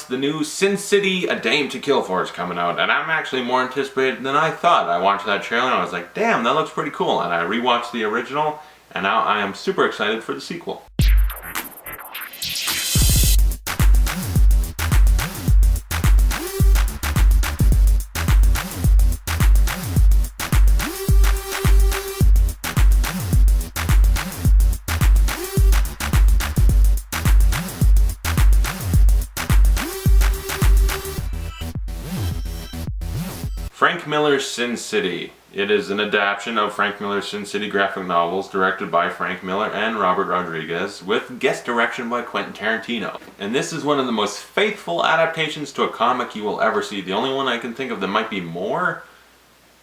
announced the new Sin City: A Dame to Kill For is coming out, and I'm actually more anticipated than I thought. I watched that trailer and I was like, damn, that looks pretty cool, and I rewatched the original, and now I am super excited for the sequel. Frank Miller's Sin City. It is an adaptation of Frank Miller's Sin City graphic novels, directed by Frank Miller and Robert Rodriguez, with guest direction by Quentin Tarantino. And this is one of the most faithful adaptations to a comic you will ever see. The only one I can think of that might be more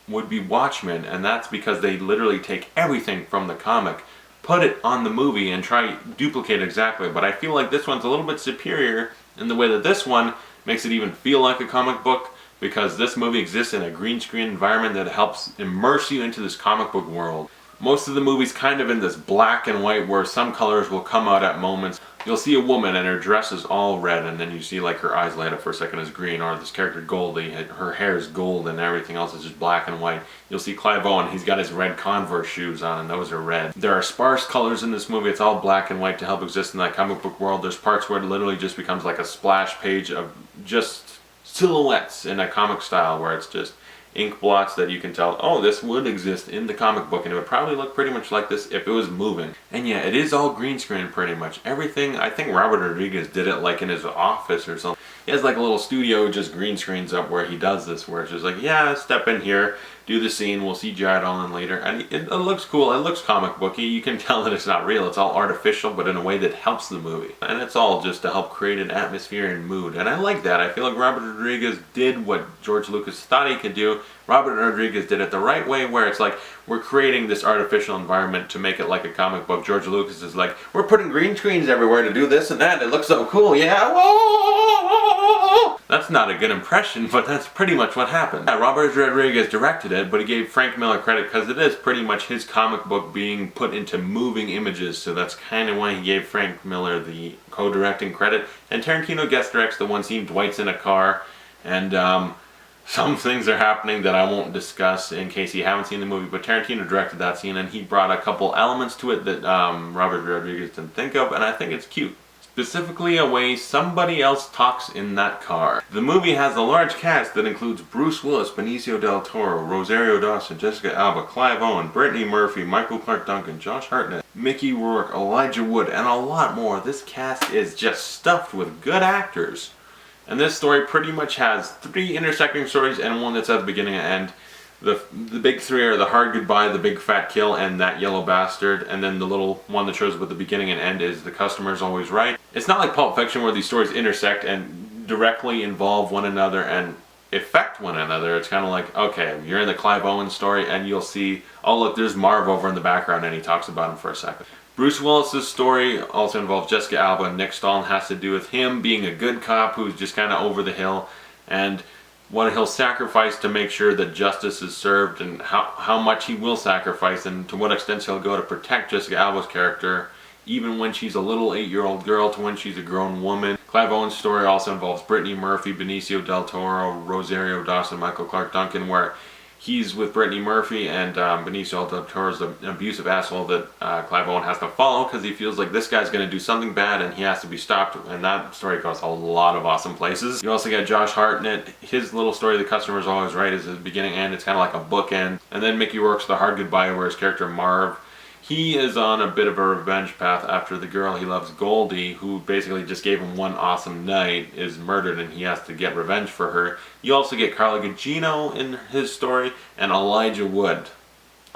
would be Watchmen, and that's because they literally take everything from the comic, put it on the movie, and try to duplicate exactly. But I feel like this one's a little bit superior in the way that this one makes it even feel like a comic book, because this movie exists in a green screen environment that helps immerse you into this comic book world. Most of the movie's kind of in this black and white where some colors will come out at moments. You'll see a woman and her dress is all red, and then you see like her eyes light up for a second as green, or this character Goldie, her hair is gold and everything else is just black and white. You'll see Clive Owen, he's got his red Converse shoes on and those are red. There are sparse colors in this movie, it's all black and white to help exist in that comic book world. There's parts where it literally just becomes like a splash page of just silhouettes in a comic style, where it's just ink blots that you can tell, oh, this would exist in the comic book, and it would probably look pretty much like this if it was moving. And yeah, it is all green screen pretty much. Everything, I think Robert Rodriguez did it like in his office or something. He has like a little studio, just green screens up where he does this, where it's just like, yeah, step in here, do the scene, we'll see Jared Allen later. And it looks cool, it looks comic booky, you can tell that it's not real, it's all artificial, but in a way that helps the movie. And it's all just to help create an atmosphere and mood, and I like that. I feel like Robert Rodriguez did what George Lucas thought he could do. Robert Rodriguez did it the right way, where it's like, we're creating this artificial environment to make it like a comic book. George Lucas is like, we're putting green screens everywhere to do this and that, it looks so cool, yeah, whoa! That's not a good impression, but that's pretty much what happened. Yeah, Robert Rodriguez directed it, but he gave Frank Miller credit because it is pretty much his comic book being put into moving images, so that's kind of why he gave Frank Miller the co-directing credit. And Tarantino guest directs the one scene, Dwight's in a car, and some things are happening that I won't discuss in case you haven't seen the movie, but Tarantino directed that scene, and he brought a couple elements to it that Robert Rodriguez didn't think of, and I think it's cute. Specifically a way somebody else talks in that car. The movie has a large cast that includes Bruce Willis, Benicio del Toro, Rosario, Dawson, Jessica Alba, Clive Owen, Brittany Murphy, Michael Clark Duncan, Josh Hartnett, Mickey Rourke, Elijah Wood, and a lot more. This cast is just stuffed with good actors. And this story pretty much has 3 intersecting stories and one that's at the beginning and end. The big 3 are the hard goodbye, the big fat kill, and that yellow bastard. And then the little one that shows what the beginning and end is, the customer's always right. It's not like Pulp Fiction where these stories intersect and directly involve one another and affect one another. It's kind of like, okay, you're in the Clive Owen story and you'll see, oh look, there's Marv over in the background, and he talks about him for a second. Bruce Willis's story also involves Jessica Alba, and Nick Stahl has to do with him being a good cop who's just kind of over the hill, and what he'll sacrifice to make sure that justice is served, and how much he will sacrifice, and to what extent he'll go to protect Jessica Alba's character, even when she's a little 8-year-old girl to when she's a grown woman. Clive Owen's story also involves Brittany Murphy, Benicio del Toro, Rosario, Dawson, Michael Clark Duncan, where he's with Brittany Murphy, and Benicio del Toro is an abusive asshole that Clive Owen has to follow because he feels like this guy's going to do something bad and he has to be stopped, and that story goes a lot of awesome places. You also get Josh Hartnett. His little story, The Customer's Always Right, is the beginning and end. It's kind of like a bookend. And then Mickey Rourke's The Hard Goodbye, where his character Marv, he is on a bit of a revenge path after the girl he loves, Goldie, who basically just gave him one awesome night, is murdered, and he has to get revenge for her. You also get Carla Gugino in his story, and Elijah Wood.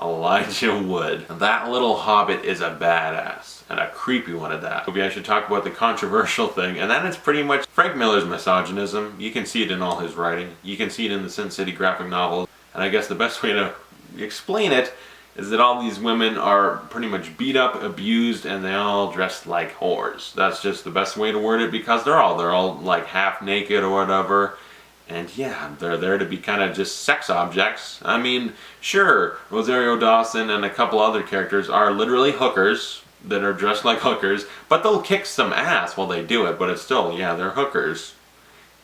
Elijah Wood. That little hobbit is a badass, and a creepy one at that. Maybe I should talk about the controversial thing, and that is pretty much Frank Miller's misogynism. You can see it in all his writing. You can see it in the Sin City graphic novels, and I guess the best way to explain it is that all these women are pretty much beat up, abused, and they all dressed like whores. That's just the best way to word it, because they're all like half naked or whatever. And yeah, they're there to be kind of just sex objects. I mean, sure, Rosario Dawson and a couple other characters are literally hookers that are dressed like hookers, but they'll kick some ass while they do it, but it's still, yeah, they're hookers.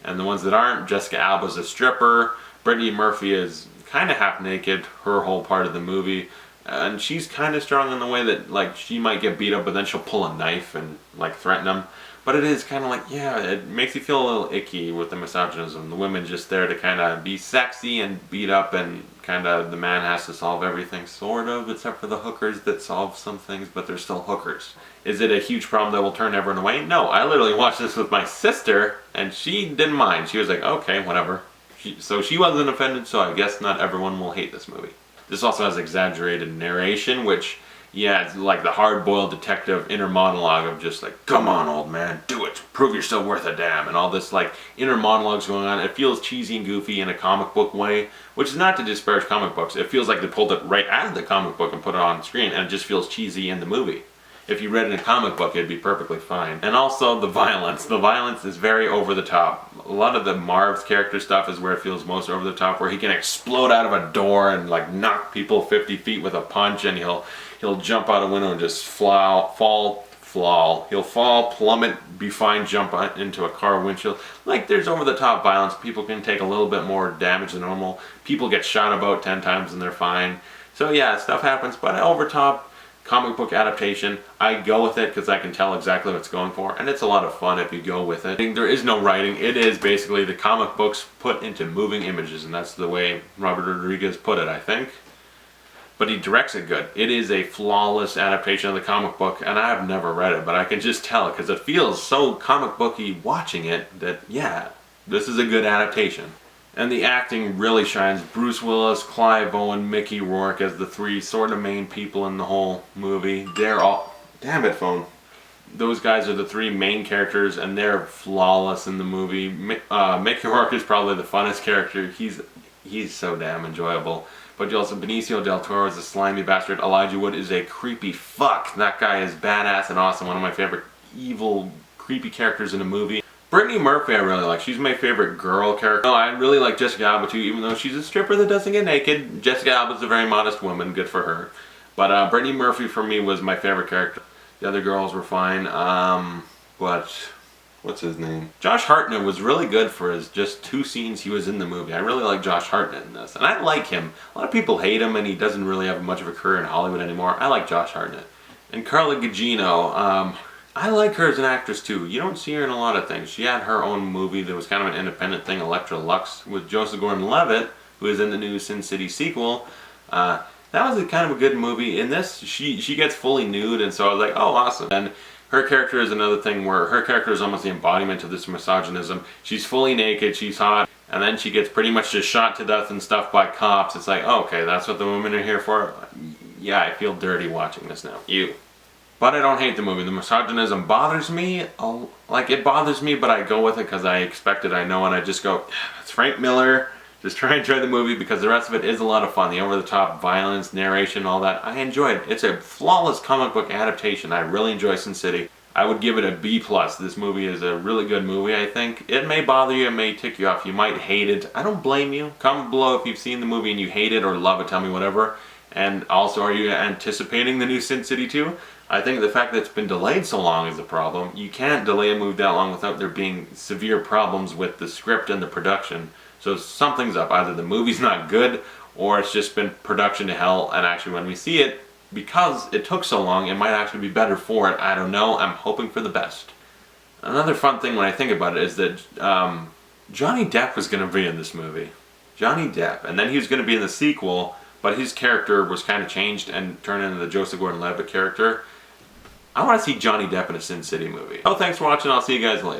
And the ones that aren't, Jessica Alba's a stripper, Brittany Murphy is kind of half naked her whole part of the movie, and she's kind of strong in the way that like she might get beat up but then she'll pull a knife and like threaten them. But it is kind of like, yeah, it makes you feel a little icky with the misogynism. The women just there to kind of be sexy and beat up, and kind of the man has to solve everything, sort of, except for the hookers that solve some things, but they're still hookers. Is it a huge problem that will turn everyone away? No, I literally watched this with my sister, and she didn't mind. She was like, okay, whatever. So she wasn't offended, so I guess not everyone will hate this movie. This also has exaggerated narration, which, yeah, it's like the hard-boiled detective inner monologue of just like, come on, old man, do it, prove you're still worth a damn, and all this like inner monologues going on. It feels cheesy and goofy in a comic book way, which is not to disparage comic books. It feels like they pulled it right out of the comic book and put it on screen, and it just feels cheesy in the movie. If you read it in a comic book, it'd be perfectly fine. And also the violence. The violence is very over the top. A lot of the Marv's character stuff is where it feels most over the top, where he can explode out of a door and like knock people 50 feet with a punch, and he'll jump out a window and just fall, plummet, be fine, jump into a car windshield. Like, there's over the top violence. People can take a little bit more damage than normal. People get shot about 10 times and they're fine. So yeah, stuff happens, but over top comic book adaptation, I go with it because I can tell exactly what it's going for, and it's a lot of fun if you go with it. There is no writing. It is basically the comic books put into moving images, and that's the way Robert Rodriguez put it, I think. But he directs it good. It is a flawless adaptation of the comic book, and I have never read it, but I can just tell it because it feels so comic booky watching it that, yeah, this is a good adaptation. And the acting really shines. Bruce Willis, Clive, Owen, Mickey Rourke as the three sort of main people in the whole movie. They're all... Damn it, phone. Those guys are the three main characters, and they're flawless in the movie. Mickey Rourke is probably the funnest character. He's so damn enjoyable. But you also, Benicio del Toro is a slimy bastard. Elijah Wood is a creepy fuck. That guy is badass and awesome. One of my favorite evil, creepy characters in a movie. Brittany Murphy I really like. She's my favorite girl character. Oh, I really like Jessica Alba too, even though she's a stripper that doesn't get naked. Jessica Alba's a very modest woman, good for her. But Brittany Murphy for me was my favorite character. The other girls were fine, but what's his name? Josh Hartnett was really good for his just 2 scenes he was in the movie. I really like Josh Hartnett in this, and I like him. A lot of people hate him and he doesn't really have much of a career in Hollywood anymore. I like Josh Hartnett. And Carla Gugino, I like her as an actress too. You don't see her in a lot of things. She had her own movie that was kind of an independent thing, Electra Lux, with Joseph Gordon-Levitt, who is in the new Sin City sequel. That was kind of a good movie. In this, she gets fully nude, and so I was like, oh, awesome. And her character is another thing where her character is almost the embodiment of this misogynism. She's fully naked, she's hot, and then she gets pretty much just shot to death and stuff by cops. It's like, oh, okay, that's what the women are here for? Yeah, I feel dirty watching this now. You. But I don't hate the movie. The misogynism bothers me. Like, it bothers me, but I go with it because I expect it, I know, and I just go, it's Frank Miller. Just try and enjoy the movie because the rest of it is a lot of fun. The over-the-top violence, narration, all that. I enjoyed it. It's a flawless comic book adaptation. I really enjoy Sin City. I would give it a B+. This movie is a really good movie, I think. It may bother you, it may tick you off. You might hate it. I don't blame you. Comment below if you've seen the movie and you hate it or love it. Tell me whatever. And also, are you anticipating the new Sin City 2? I think the fact that it's been delayed so long is a problem. You can't delay a movie that long without there being severe problems with the script and the production. So something's up. Either the movie's not good, or it's just been production to hell, and actually when we see it, because it took so long, it might actually be better for it. I don't know. I'm hoping for the best. Another fun thing when I think about it is that Johnny Depp was going to be in this movie. Johnny Depp. And then he was going to be in the sequel, but his character was kind of changed and turned into the Joseph Gordon-Levitt character. I want to see Johnny Depp in a Sin City movie. Oh, thanks for watching. I'll see you guys later.